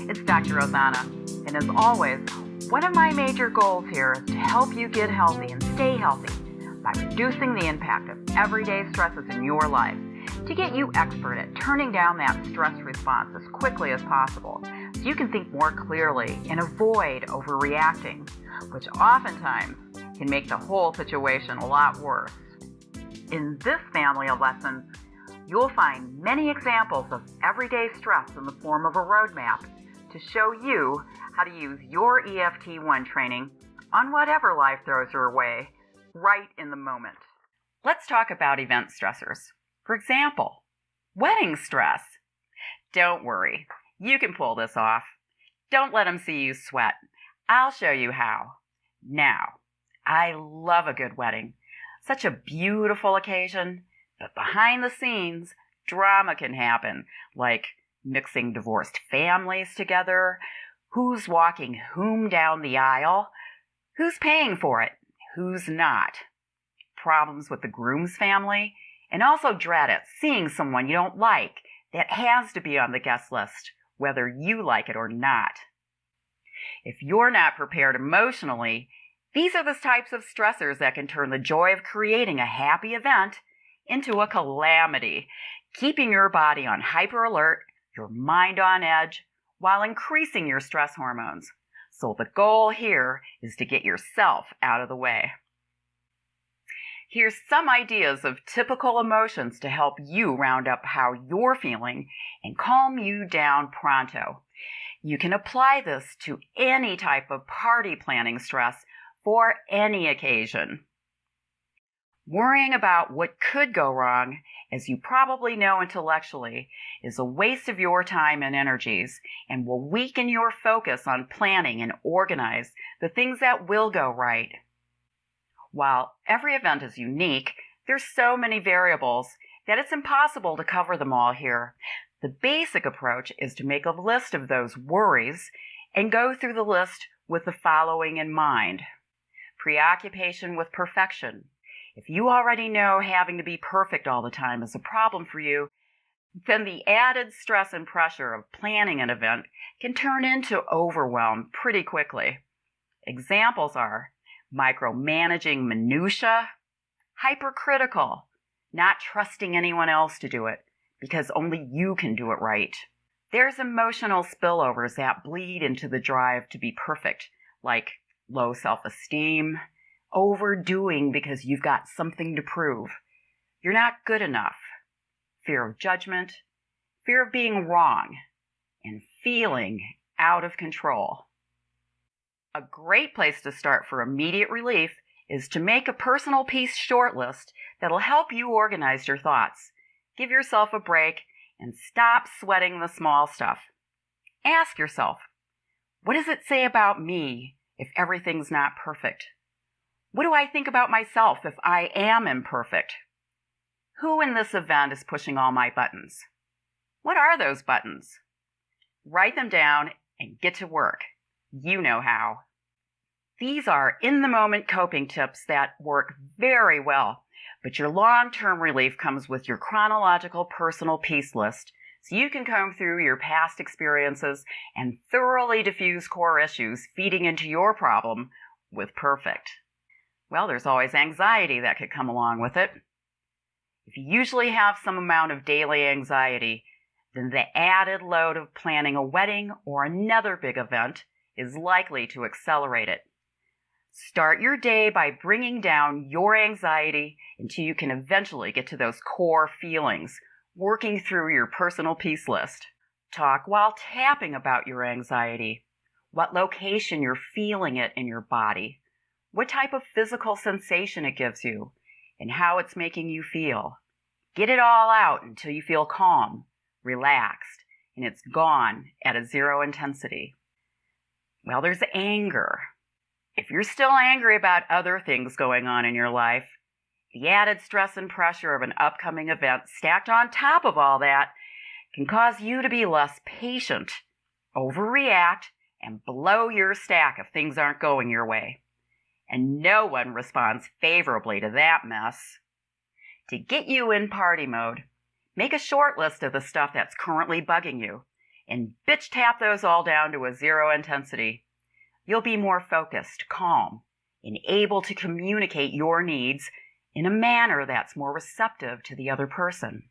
It's Dr. Rosanna, and as always, one of my major goals here is to help you get healthy and stay healthy by reducing the impact of everyday stresses in your life to get you expert at turning down that stress response as quickly as possible so you can think more clearly and avoid overreacting, which oftentimes can make the whole situation a lot worse. In this family of lessons, you'll find many examples of everyday stress in the form of a roadmap to show you how to use your EFT1 training on whatever life throws your way right in the moment. Let's talk about event stressors. For example, wedding stress. Don't worry, you can pull this off. Don't let them see you sweat. I'll show you how. Now, I love a good wedding. Such a beautiful occasion, but behind the scenes, drama can happen, like mixing divorced families together, who's walking whom down the aisle, who's paying for it, who's not, problems with the groom's family, and also dread at seeing someone you don't like that has to be on the guest list, whether you like it or not. If you're not prepared emotionally, these are the types of stressors that can turn the joy of creating a happy event into a calamity, keeping your body on hyper alert, your mind on edge, while increasing your stress hormones. So the goal here is to get yourself out of the way. Here's some ideas of typical emotions to help you round up how you're feeling and calm you down pronto. You can apply this to any type of party planning stress for any occasion. Worrying about what could go wrong, as you probably know intellectually, is a waste of your time and energies and will weaken your focus on planning and organize the things that will go right. While every event is unique, there's so many variables that it's impossible to cover them all here. The basic approach is to make a list of those worries and go through the list with the following in mind. Preoccupation with perfection. If you already know having to be perfect all the time is a problem for you, then the added stress and pressure of planning an event can turn into overwhelm pretty quickly. Examples are micromanaging minutia, hypercritical, not trusting anyone else to do it because only you can do it right. There's emotional spillovers that bleed into the drive to be perfect, like low self-esteem, overdoing because you've got something to prove, you're not good enough, fear of judgment, fear of being wrong, and feeling out of control. A great place to start for immediate relief is to make a personal peace short list that'll help you organize your thoughts. Give yourself a break and stop sweating the small stuff. Ask yourself, what does it say about me if everything's not perfect? What do I think about myself if I am imperfect? Who in this event is pushing all my buttons? What are those buttons? Write them down and get to work. You know how. These are in-the-moment coping tips that work very well, but your long-term relief comes with your chronological personal peace list, so you can comb through your past experiences and thoroughly diffuse core issues feeding into your problem with perfect. Well, there's always anxiety that could come along with it. If you usually have some amount of daily anxiety, then the added load of planning a wedding or another big event is likely to accelerate it. Start your day by bringing down your anxiety until you can eventually get to those core feelings, working through your personal peace list. Talk while tapping about your anxiety, what location you're feeling it in your body, what type of physical sensation it gives you, and how it's making you feel. Get it all out until you feel calm, relaxed, and it's gone at a zero intensity. Well, there's anger. If you're still angry about other things going on in your life, the added stress and pressure of an upcoming event stacked on top of all that can cause you to be less patient, overreact, and blow your stack if things aren't going your way. And no one responds favorably to that mess. To get you in party mode, make a short list of the stuff that's currently bugging you and bitch tap those all down to a 0 intensity. You'll be more focused, calm, and able to communicate your needs in a manner that's more receptive to the other person.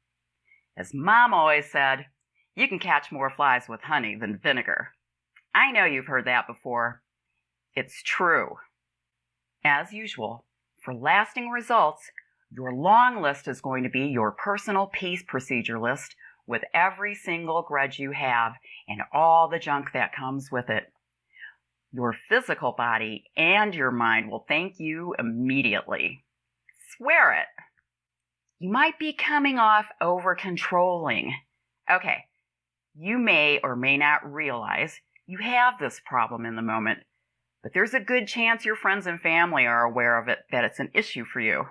As Mom always said, you can catch more flies with honey than vinegar. I know you've heard that before. It's true. As usual, for lasting results, your long list is going to be your personal peace procedure list with every single grudge you have and all the junk that comes with it. Your physical body and your mind will thank you immediately. Swear it. You might be coming off over-controlling. Okay, you may or may not realize you have this problem in the moment, but there's a good chance your friends and family are aware of it, that it's an issue for you.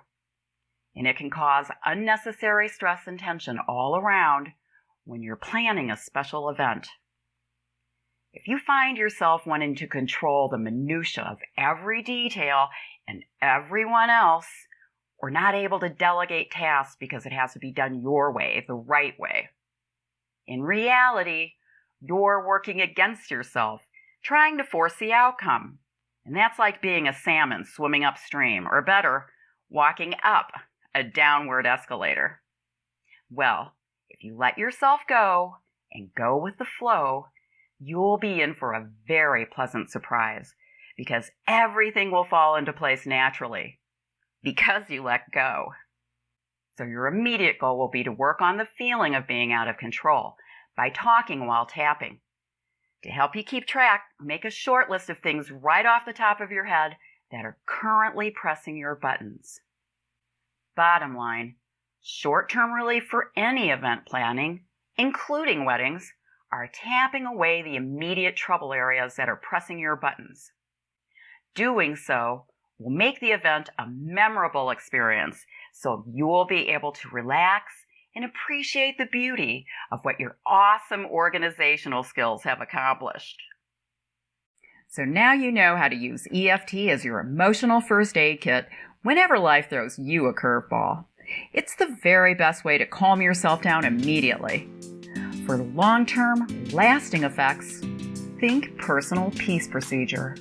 And it can cause unnecessary stress and tension all around when you're planning a special event. If you find yourself wanting to control the minutia of every detail and everyone else, or not able to delegate tasks because it has to be done your way, the right way, in reality, you're working against yourself, trying to force the outcome. And that's like being a salmon swimming upstream, or better, walking up a downward escalator. Well, if you let yourself go and go with the flow, you'll be in for a very pleasant surprise, because everything will fall into place naturally because you let go. So your immediate goal will be to work on the feeling of being out of control by talking while tapping. To help you keep track, make a short list of things right off the top of your head that are currently pressing your buttons. Bottom line, short-term relief for any event planning, including weddings, are tapping away the immediate trouble areas that are pressing your buttons. Doing so will make the event a memorable experience, so you'll be able to relax and appreciate the beauty of what your awesome organizational skills have accomplished. So now you know how to use EFT as your emotional first aid kit whenever life throws you a curveball. It's the very best way to calm yourself down immediately. For long-term, lasting effects, think personal peace procedure.